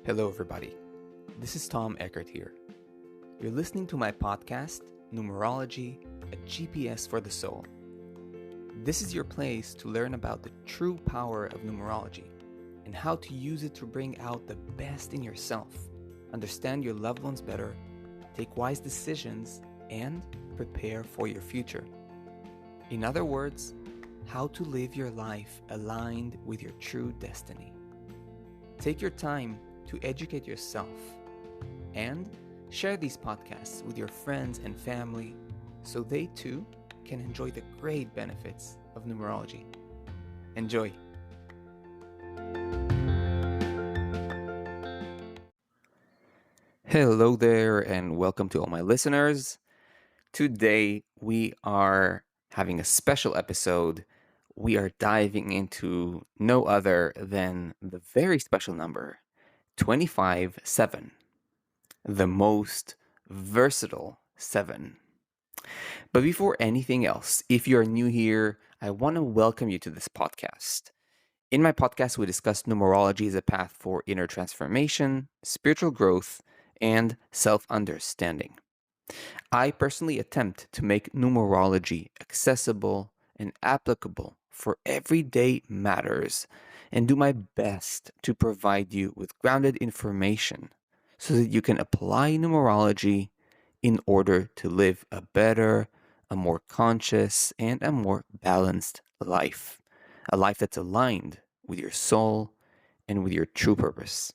Hello, everybody. This is Tom Eckert here. You're listening to my podcast, Numerology, a GPS for the Soul. This is your place to learn about the true power of numerology and how to use it to bring out the best in yourself, understand your loved ones better, take wise decisions, and prepare for your future. In other words, how to live your life aligned with your true destiny. Take your time to educate yourself and share these podcasts with your friends and family so they too can enjoy the great benefits of numerology. Enjoy! Hello there and welcome to all my listeners. Today we are having a special episode. We are diving into no other than the very special number 25/7, the most versatile 7. But before anything else, if you're new here, I want to welcome you to this podcast. In my podcast, we discuss numerology as a path for inner transformation, spiritual growth, and self-understanding. I personally attempt to make numerology accessible and applicable for everyday matters and do my best to provide you with grounded information so that you can apply numerology in order to live a better, a more conscious, and a more balanced life. A life that's aligned with your soul and with your true purpose.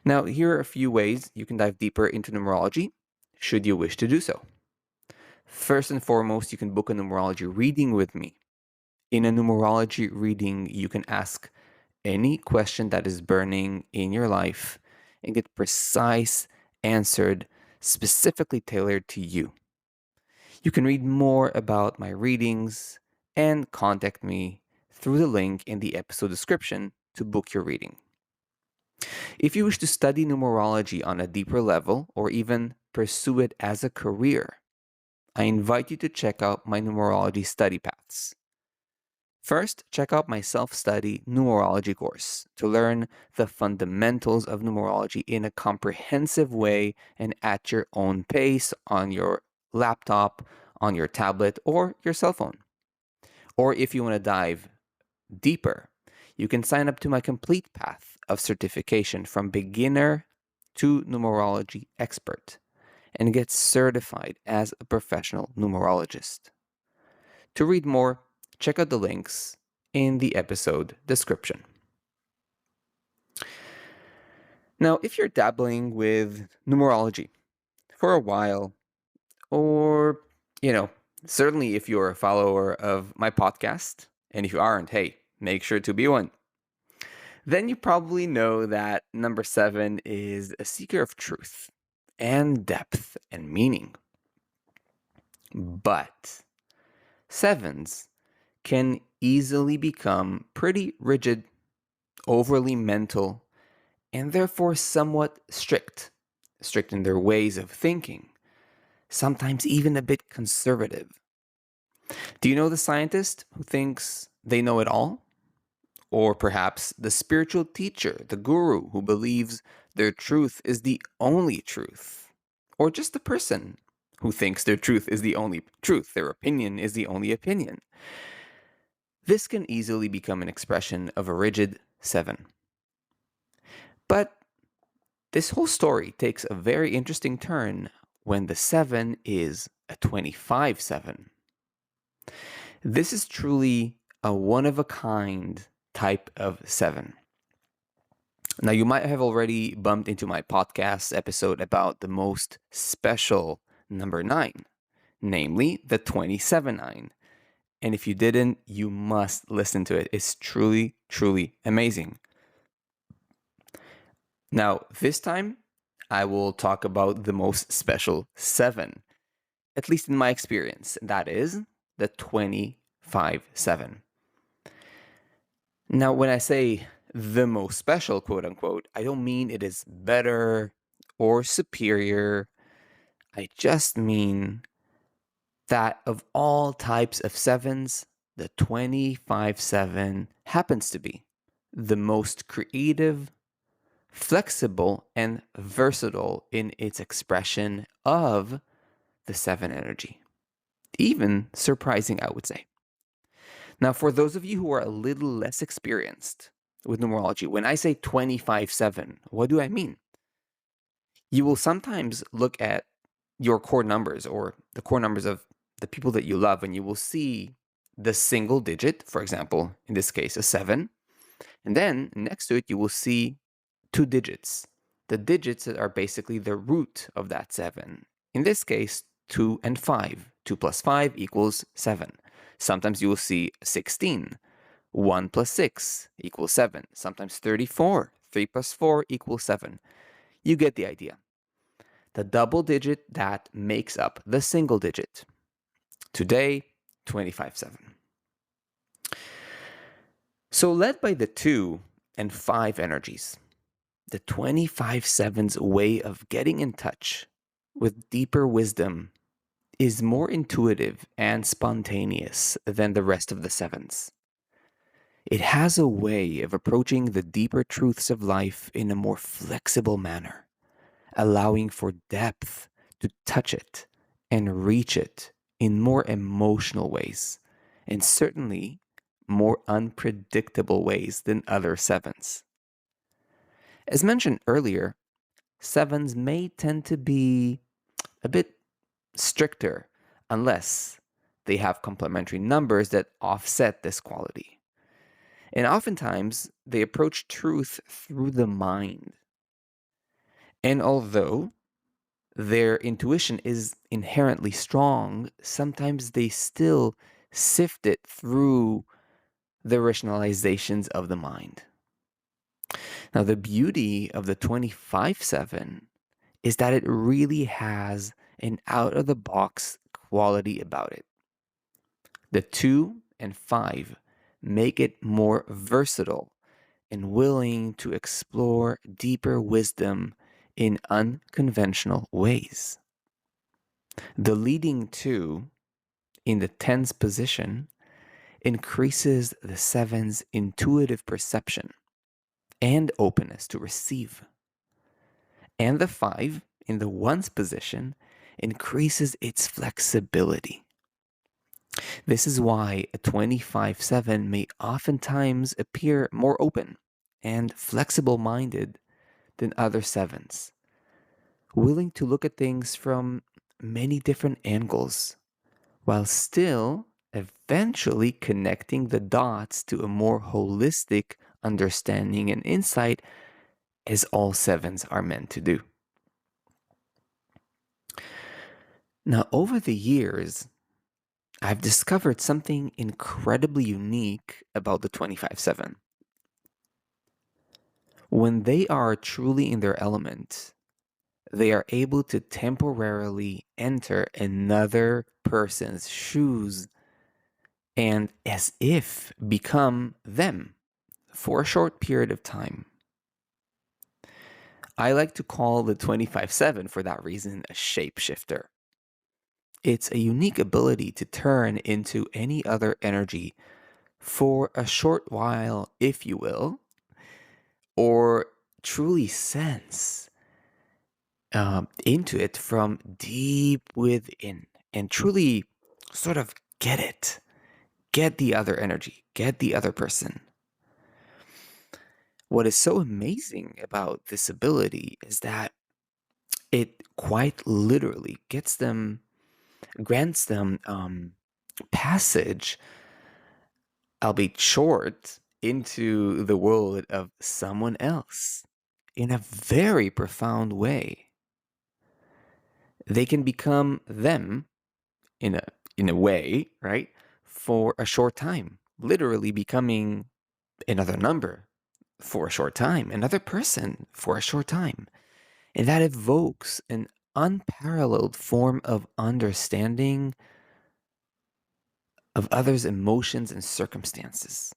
Now, here are a few ways you can dive deeper into numerology, should you wish to do so. First and foremost, you can book a numerology reading with me. In a numerology reading, you can ask any question that is burning in your life and get precise answered, specifically tailored to you. You can read more about my readings and contact me through the link in the episode description to book your reading. If you wish to study numerology on a deeper level or even pursue it as a career, I invite you to check out my numerology study paths. First, check out my self-study numerology course to learn the fundamentals of numerology in a comprehensive way and at your own pace on your laptop, on your tablet, or your cell phone. Or if you want to dive deeper, you can sign up to my complete path of certification from beginner to numerology expert and get certified as a professional numerologist. To read more, check out the links in the episode description. Now, if you're dabbling with numerology for a while, or, certainly if you're a follower of my podcast, and if you aren't, hey, make sure to be one. Then you probably know that number 7 is a seeker of truth and depth and meaning. But 7s can easily become pretty rigid, overly mental, and therefore somewhat strict in their ways of thinking, sometimes even a bit conservative. Do you know the scientist who thinks they know it all? Or perhaps the spiritual teacher, the guru who believes their truth is the only truth? Or just the person who thinks their truth is the only truth, their opinion is the only opinion? This can easily become an expression of a rigid 7. But this whole story takes a very interesting turn when the 7 is a 25/7. This is truly a one-of-a-kind type of 7. Now, you might have already bumped into my podcast episode about the most special number 9, namely the 27/9. And if you didn't, you must listen to it. It's truly, truly amazing. Now, this time, I will talk about the most special 7, at least in my experience. That is the 25/7. Now, when I say the most special, quote unquote, I don't mean it is better or superior. I just mean that of all types of 7s, the 25/7 happens to be the most creative, flexible and versatile in its expression of the seven energy. Even surprising, I would say. Now, for those of you who are a little less experienced with numerology, when I say 25/7, what do I mean? You will sometimes look at your core numbers or the core numbers of the people that you love, and you will see the single digit, for example, in this case, a 7. And then next to it, you will see two digits. The digits that are basically the root of that 7. In this case, 2 and 5. 2 plus 5 equals 7. Sometimes you will see 16. 1 plus 6 equals 7. Sometimes 34. 3 plus 4 equals 7. You get the idea. The double digit that makes up the single digit. Today, 25/7. So led by the 2 and 5 energies, the 25/7's way of getting in touch with deeper wisdom is more intuitive and spontaneous than the rest of the 7s. It has a way of approaching the deeper truths of life in a more flexible manner, allowing for depth to touch it and reach it in more emotional ways, and certainly more unpredictable ways than other 7s. As mentioned earlier, 7s may tend to be a bit stricter unless they have complementary numbers that offset this quality. And oftentimes, they approach truth through the mind. And although their intuition is inherently strong, sometimes they still sift it through the rationalizations of the mind. Now, the beauty of the 25/7 is that it really has an out of the box quality about it. The 2 and 5 make it more versatile and willing to explore deeper wisdom in unconventional ways. The leading 2 in the 10's position increases the 7's intuitive perception and openness to receive. And the 5 in the 1's position increases its flexibility. This is why a 25/7 may oftentimes appear more open and flexible minded than other 7s, willing to look at things from many different angles while still eventually connecting the dots to a more holistic understanding and insight, as all 7s are meant to do. Now, over the years, I've discovered something incredibly unique about the 25/7. When they are truly in their element, they are able to temporarily enter another person's shoes and, as if, become them for a short period of time. I like to call the 25/7 for that reason a shapeshifter. It's a unique ability to turn into any other energy for a short while, if you will, or truly sense into it from deep within and truly sort of get it, get the other energy, get the other person. What is so amazing about this ability is that it quite literally grants them passage, albeit short, into the world of someone else in a very profound way. They can become them in a way, right? For a short time, literally becoming another number for a short time, another person for a short time. And that evokes an unparalleled form of understanding of others' emotions and circumstances.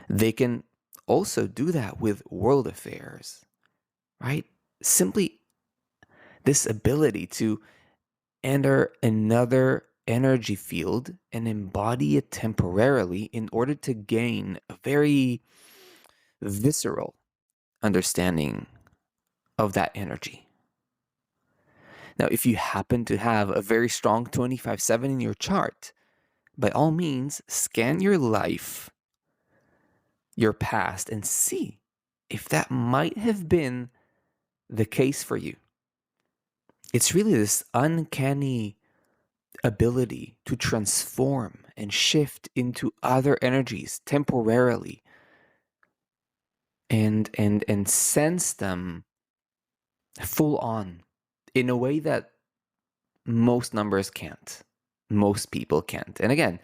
They can also do that with world affairs, right? Simply this ability to enter another energy field and embody it temporarily in order to gain a very visceral understanding of that energy. Now, if you happen to have a very strong 25/7 in your chart, by all means, scan your life, your past, and see if that might have been the case for you. It's really this uncanny ability to transform and shift into other energies temporarily and sense them full on in a way that most numbers can't. Most people can't. And again,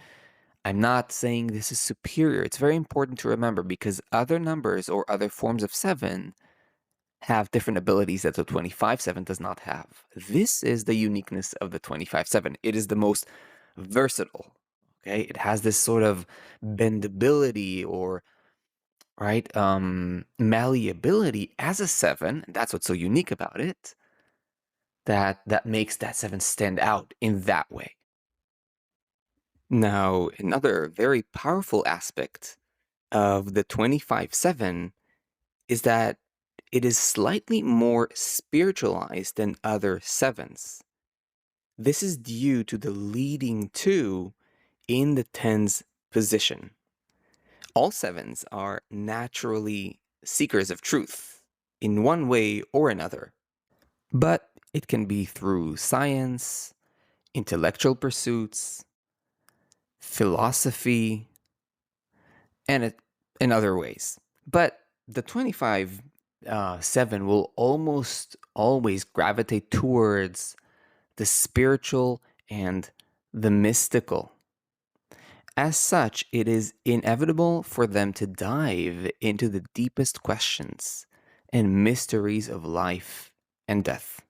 I'm not saying this is superior. It's very important to remember because other numbers or other forms of seven have different abilities that the 25/7 does not have. This is the uniqueness of the 25/7. It is the most versatile. Okay, it has this sort of bendability or right malleability as a seven. That's what's so unique about it. That makes that seven stand out in that way. Now, another very powerful aspect of the 25/7 is that it is slightly more spiritualized than other sevens. This is due to the leading two in the tens position. All sevens are naturally seekers of truth in one way or another, but it can be through science, intellectual pursuits, philosophy, and in other ways. But the 25/7 will almost always gravitate towards the spiritual and the mystical. As such, it is inevitable for them to dive into the deepest questions and mysteries of life and death.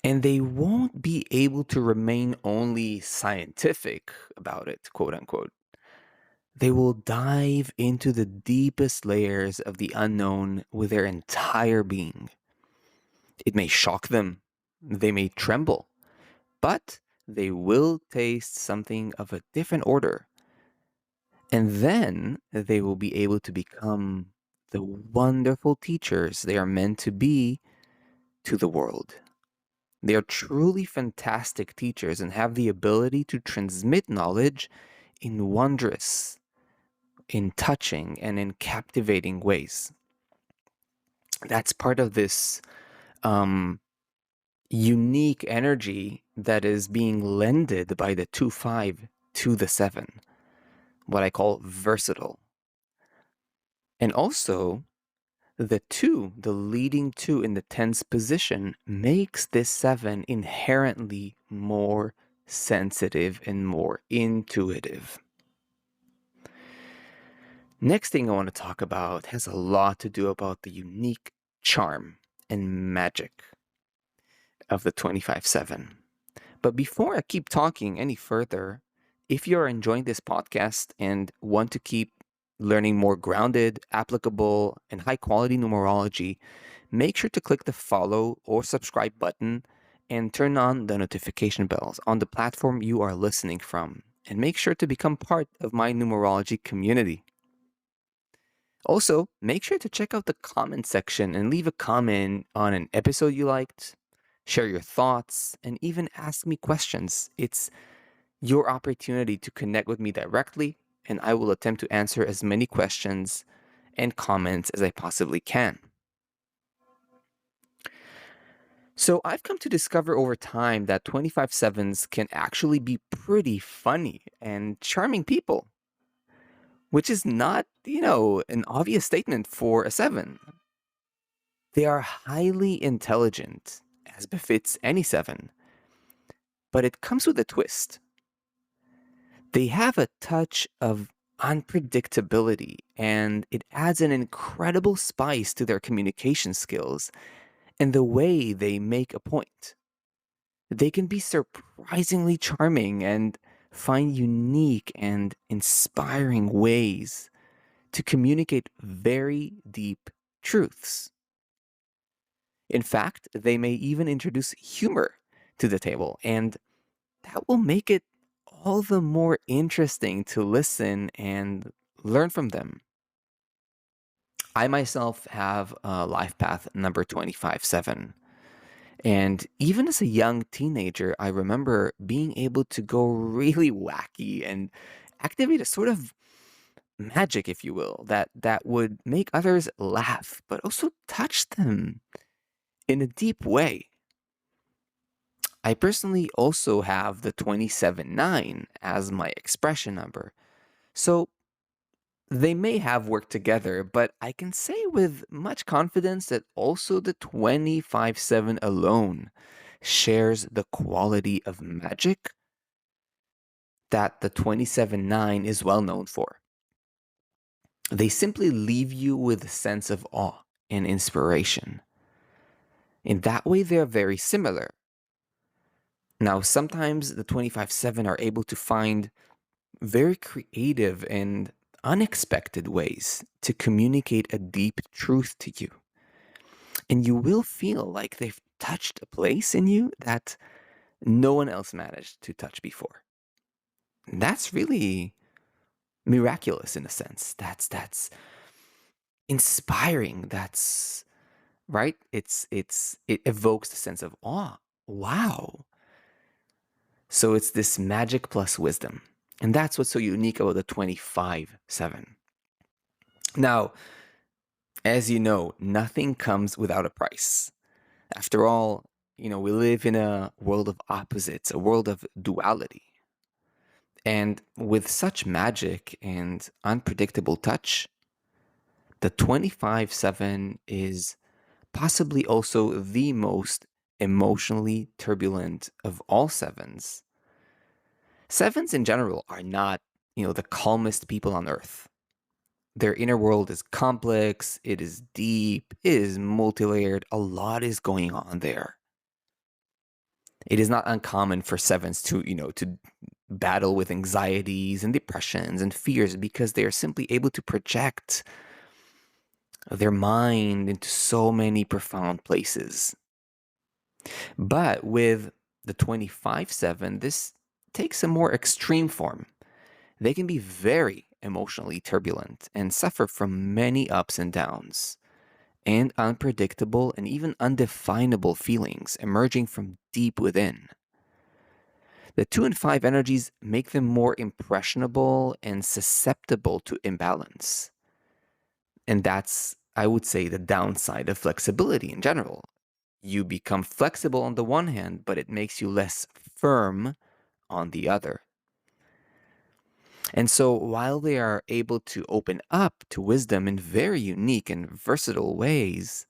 And they won't be able to remain only scientific about it, quote unquote. They will dive into the deepest layers of the unknown with their entire being. It may shock them, they may tremble, but they will taste something of a different order. And then they will be able to become the wonderful teachers they are meant to be to the world. They are truly fantastic teachers and have the ability to transmit knowledge in wondrous, in touching, and in captivating ways. That's part of this unique energy that is being lended by the 2/5 to the 7, what I call versatile. And also, the 2, the leading 2 in the tens position, makes this 7 inherently more sensitive and more intuitive. Next thing I want to talk about has a lot to do about the unique charm and magic of the 25/7. But before I keep talking any further, if you're enjoying this podcast and want to keep learning more grounded, applicable, and high quality numerology, make sure to click the follow or subscribe button and turn on the notification bells on the platform you are listening from. And make sure to become part of my numerology community. Also, make sure to check out the comment section and leave a comment on an episode you liked, share your thoughts, and even ask me questions. It's your opportunity to connect with me directly, and I will attempt to answer as many questions and comments as I possibly can. So, I've come to discover over time that 25/7s can actually be pretty funny and charming people, which is not, an obvious statement for a 7. They are highly intelligent, as befits any 7, but it comes with a twist. They have a touch of unpredictability, and it adds an incredible spice to their communication skills and the way they make a point. They can be surprisingly charming and find unique and inspiring ways to communicate very deep truths. In fact, they may even introduce humor to the table, and that will make it all the more interesting to listen and learn from them. I myself have life path number 25/7. And even as a young teenager, I remember being able to go really wacky and activate a sort of magic, if you will, that would make others laugh, but also touch them in a deep way. I personally also have the 27/9 as my expression number. So they may have worked together, but I can say with much confidence that also the 25/7 alone shares the quality of magic that the 27/9 is well known for. They simply leave you with a sense of awe and inspiration. In that way, they're very similar. Now, sometimes the 25/7 are able to find very creative and unexpected ways to communicate a deep truth to you. And you will feel like they've touched a place in you that no one else managed to touch before. That's really miraculous in a sense. That's inspiring. That's right. It evokes a sense of awe. Wow. So it's this magic plus wisdom. And that's what's so unique about the 25/7. Now, as you know, nothing comes without a price. After all, we live in a world of opposites, a world of duality. And with such magic and unpredictable touch, the 25/7 is possibly also the most emotionally turbulent of all sevens. Sevens in general are not, the calmest people on earth. Their inner world is complex, it is deep, it is multi-layered, a lot is going on there. It is not uncommon for sevens to battle with anxieties and depressions and fears because they are simply able to project their mind into so many profound places. But with the 25/7, this takes a more extreme form. They can be very emotionally turbulent and suffer from many ups and downs and unpredictable and even undefinable feelings emerging from deep within. The 2 and 5 energies make them more impressionable and susceptible to imbalance. And that's, I would say, the downside of flexibility in general. You become flexible on the one hand, but it makes you less firm on the other. And so while they are able to open up to wisdom in very unique and versatile ways,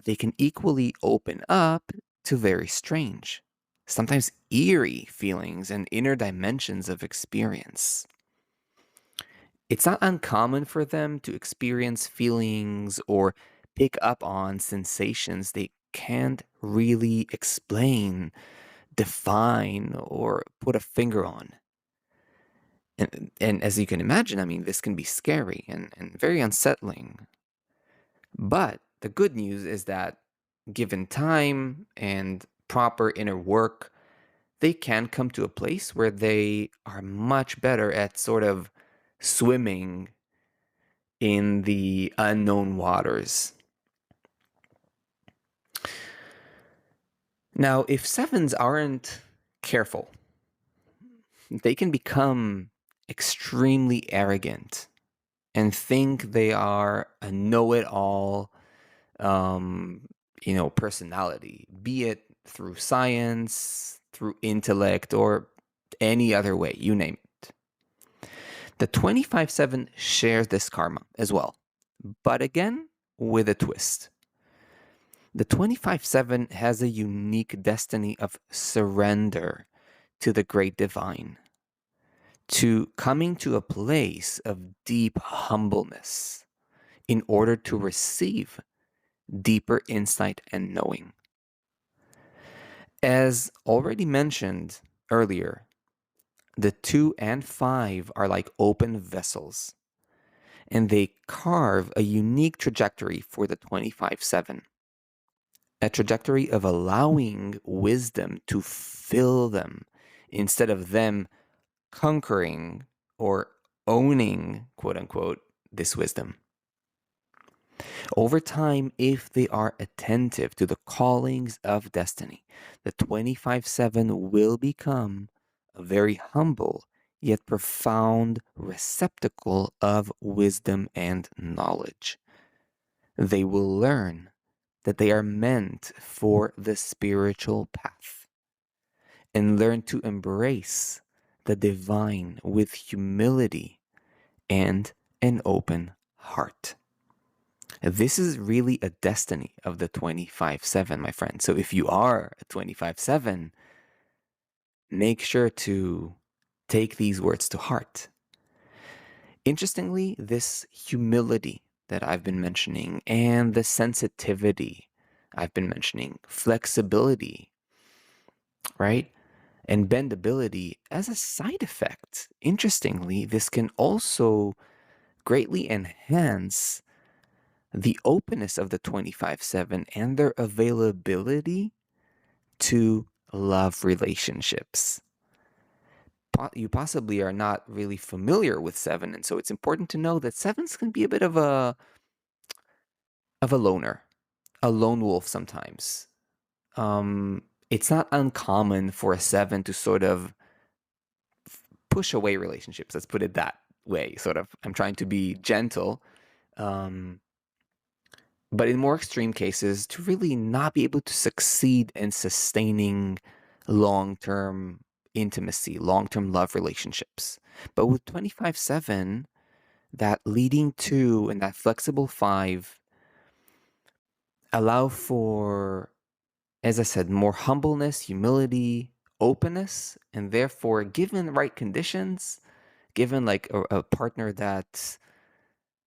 they can equally open up to very strange, sometimes eerie feelings and inner dimensions of experience. It's not uncommon for them to experience feelings or pick up on sensations they can't really explain, define, or put a finger on. And as you can imagine, I mean, this can be scary and very unsettling. But the good news is that given time and proper inner work, they can come to a place where they are much better at sort of swimming in the unknown waters. Now, if sevens aren't careful, they can become extremely arrogant and think they are a know-it-all, um, personality, be it through science, through intellect, or any other way, you name it. The 25/7 shares this karma as well, but again, with a twist. The 25/7 has a unique destiny of surrender to the great divine, to coming to a place of deep humbleness in order to receive deeper insight and knowing. As already mentioned earlier, the 2 and 5 are like open vessels, and they carve a unique trajectory for the 25/7, a trajectory of allowing wisdom to fill them instead of them conquering or owning, quote unquote, this wisdom. Over time, if they are attentive to the callings of destiny, the 25/7 will become a very humble yet profound receptacle of wisdom and knowledge. They will learn that they are meant for the spiritual path and learn to embrace the divine with humility and an open heart. This is really a destiny of the 25/7, my friend. So if you are a 25/7, make sure to take these words to heart. Interestingly, this humility that I've been mentioning and the sensitivity I've been mentioning, flexibility, right? And bendability as a side effect. Interestingly, this can also greatly enhance the openness of the 25/7 and their availability to love relationships. You possibly are not really familiar with 7, and so it's important to know that 7s can be a bit of a loner, a lone wolf sometimes. It's not uncommon for a 7 to sort of push away relationships. Let's put it that way. Sort of. I'm trying to be gentle. Um, but in more extreme cases, to really not be able to succeed in sustaining long term intimacy, long term love relationships. But with 25/7, that leading to and that flexible 5 allow for, as I said, more humbleness, humility, openness, and therefore, given the right conditions, given like a partner that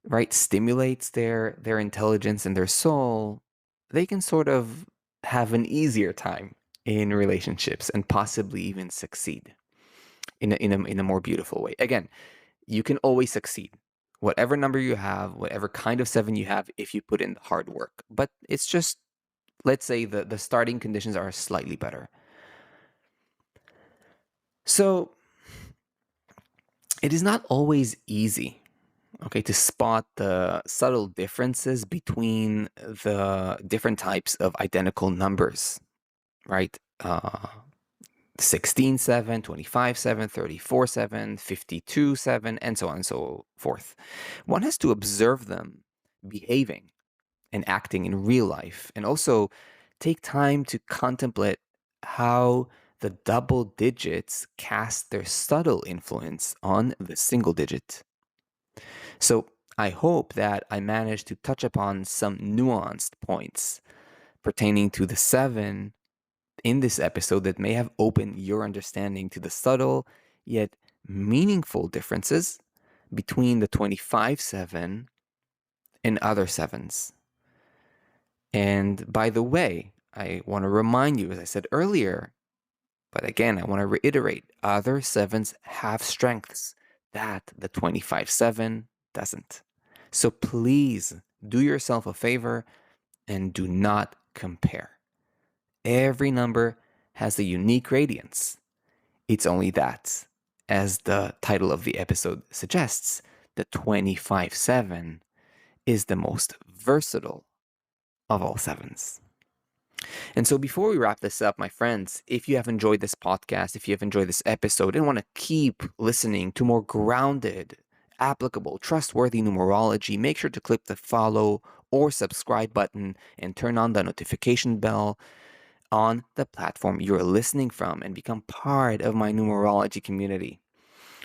right stimulates their intelligence and their soul, they can sort of have an easier time in relationships and possibly even succeed in a more beautiful way. Again, you can always succeed. Whatever number you have, whatever kind of 7 you have, if you put in the hard work. But it's just, let's say the starting conditions are slightly better. So it is not always easy, okay, to spot the subtle differences between the different types of identical numbers, right? 16/7, 25/7, 34/7, 52/7, and so on and so forth. One has to observe them behaving and acting in real life, and also take time to contemplate how the double digits cast their subtle influence on the single digit. So I hope that I managed to touch upon some nuanced points pertaining to the 7 in this episode that may have opened your understanding to the subtle yet meaningful differences between the 25/7 and other 7s. And by the way, I want to remind you, as I said earlier, but again, I want to reiterate, other 7s have strengths that the 25/7 doesn't. So please do yourself a favor and do not compare. Every number has a unique radiance. It's only that, as the title of the episode suggests, the 25/7 is the most versatile of all 7s. And so before we wrap this up, my friends, if you have enjoyed this podcast, if you have enjoyed this episode and want to keep listening to more grounded, applicable, trustworthy numerology, make sure to click the follow or subscribe button and turn on the notification bell on the platform you're listening from and become part of my numerology community.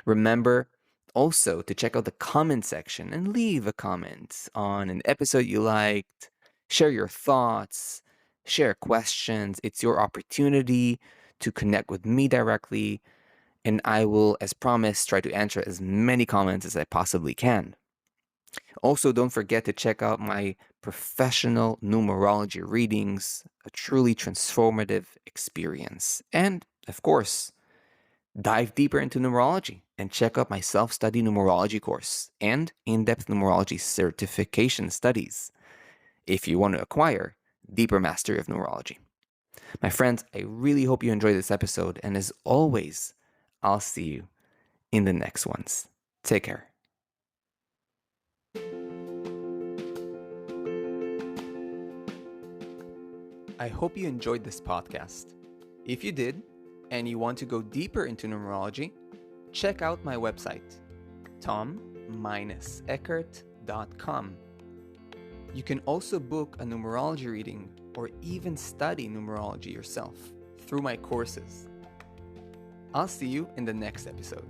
Remember also to check out the comment section and leave a comment on an episode you liked, share your thoughts, share questions. It's your opportunity to connect with me directly, and I will, as promised, try to answer as many comments as I possibly can. Also, don't forget to check out my professional numerology readings, a truly transformative experience. And, of course, dive deeper into numerology and check out my self-study numerology course and in-depth numerology certification studies if you want to acquire deeper mastery of numerology. My friends, I really hope you enjoyed this episode, and as always, I'll see you in the next ones. Take care. I hope you enjoyed this podcast. If you did, and you want to go deeper into numerology, check out my website, tom-eckert.com. You can also book a numerology reading or even study numerology yourself through my courses. I'll see you in the next episode.